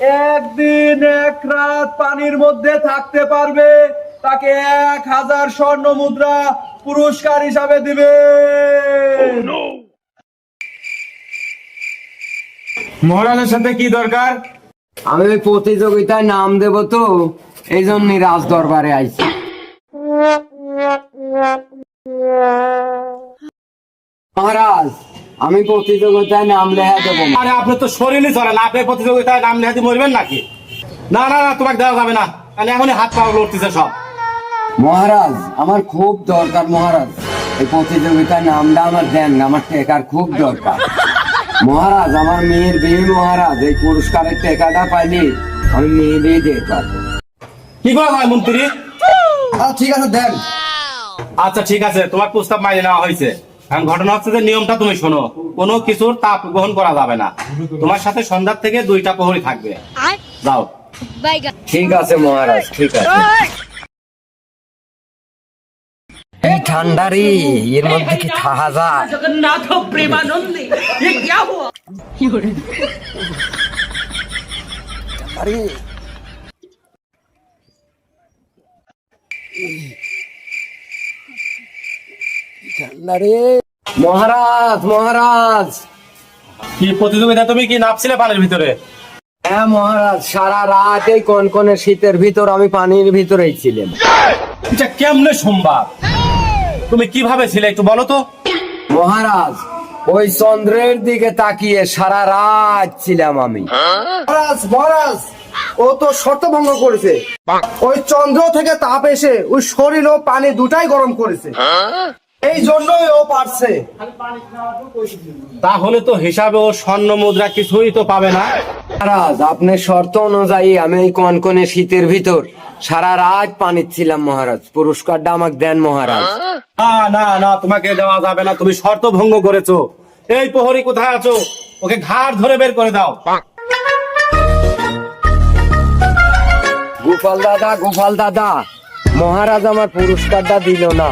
একদিন এক রাত পানির মধ্যে থাকতে পারবে তাকে 1000 স্বর্ণ মুদ্রা পুরস্কার হিসাবে দিবে। মহারাজের সাথে কি দরকার? আমি ওই প্রতিযোগিতায় নাম দেব তো, এই জন্যই রাজ দরবারে আইছি। মহারাজ, আমি প্রতিযোগিতায় নাম লেখা দেবো। আরে আপনার তো শরীরই চলে না, আপনি প্রতিযোগিতায় নাম লেখাতে মরবেন নাকি? না না না, তোমাকে দেওয়া যাবে না, কারণ এখনই হাত পা লড়তেছে সব। মহারাজ, আমার খুব দরকার মহারাজ, এই প্রতিযোগিতায় নামটা আমার দেন, আমার টেকার খুব দরকার মহারাজ। আমার মেয়ের বিয়ে মহারাজ, এই পুরস্কারের টেকাটা পাইলে আমি মেয়ে বিয়ে দিতে পারবো। কি করা হয় মন্ত্রী? ঠিক আছে দেন। আচ্ছা ঠিক আছে, তোমার প্রস্তাব মাইনে নেওয়া হয়েছে। এখন ঘটনা হচ্ছে যে নিয়মটা তুমি শোনো, কোনো কিছুর তাপ গ্রহণ করা যাবে না। তোমার সাথে সন্ধ্যার থেকে 2টা প্রহরী থাকবে। যাও। ঠিক আছে মহারাজ, ঠিক আছে। এই ঠান্ডা রে, এর মধ্যে কি থাকা যায়? जगन्नाथ प्रेमानंद ये क्या हुआ? আরে ঠান্ডা রে। মহারাজ, মহারাজ। কি প্রতিযোগিতা, তুমি কি নাপছিলে পানির ভিতরে? হ্যাঁ মহারাজ, সারা রাত এই কনকনে শীতের ভিতর আমি পানির ভিতরেই ছিলাম। এটা কেমনে সম্ভব? তুমি কিভাবে ছিলে একটু বলো তো। মহারাজ, ওই চন্দ্রের দিকে তাকিয়ে সারা রাত ছিলাম আমি। মহারাজ মহারাজ, ও তো শর্ত ভঙ্গ করেছে। ওই চন্দ্র থেকে তাপ এসে ওই শরীর ও পানি দুটাই গরম করেছে, এই জন্যই ও পারছে। তাহলে তো হিসাবে ও স্বর্ণ মুদ্রা কিছুই তো পাবে না। মহারাজ, আপনার শর্ত অনুযায়ী আমি এই কনকনে শীতের ভিতর সারা রাত পানি ছিলাম মহারাজ, পুরস্কারটা আমাকে দেন মহারাজ। না না না, তোমাকে দেওয়া যাবে না, তুমি শর্ত ভঙ্গ করেছো। এই প্রহরী কোথায় আছো? ওকে ঘাড় ধরে বের করে দাও। গোপাল দাদা, গোপাল দাদা, মহারাজ আমার পুরস্কারটা দিল না।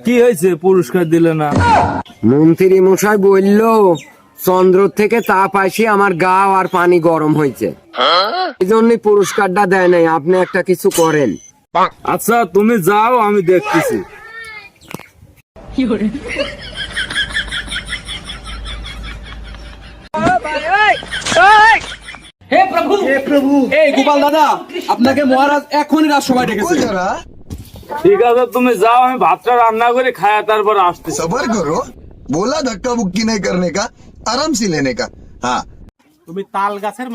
কি হয়েছে পুরস্কার দিলে না? মন্ত্রী মশাই বলল চন্দ্র থেকে তাপ আসি আমার গা আর পানি গরম হয়েছে, এই জন্য পুরস্কারটা দেয় নাই। আপনি একটা কিছু করেন। আচ্ছা তুমি যাও, আমি দেখতেছি। हे प्रभु এই গোপাল দাদা, আপনাকে মহারাজ এখনই রাজসভায় ডেকেছে। ঠিক আছে তুমি যাও, আমি ভাতটা রান্না করে খায়া তারপর আসতেছি। सबर करो, बोला धक्का बुक्की नहीं करने का, आराम से लेने का। हाँ তুমি তাল গাছের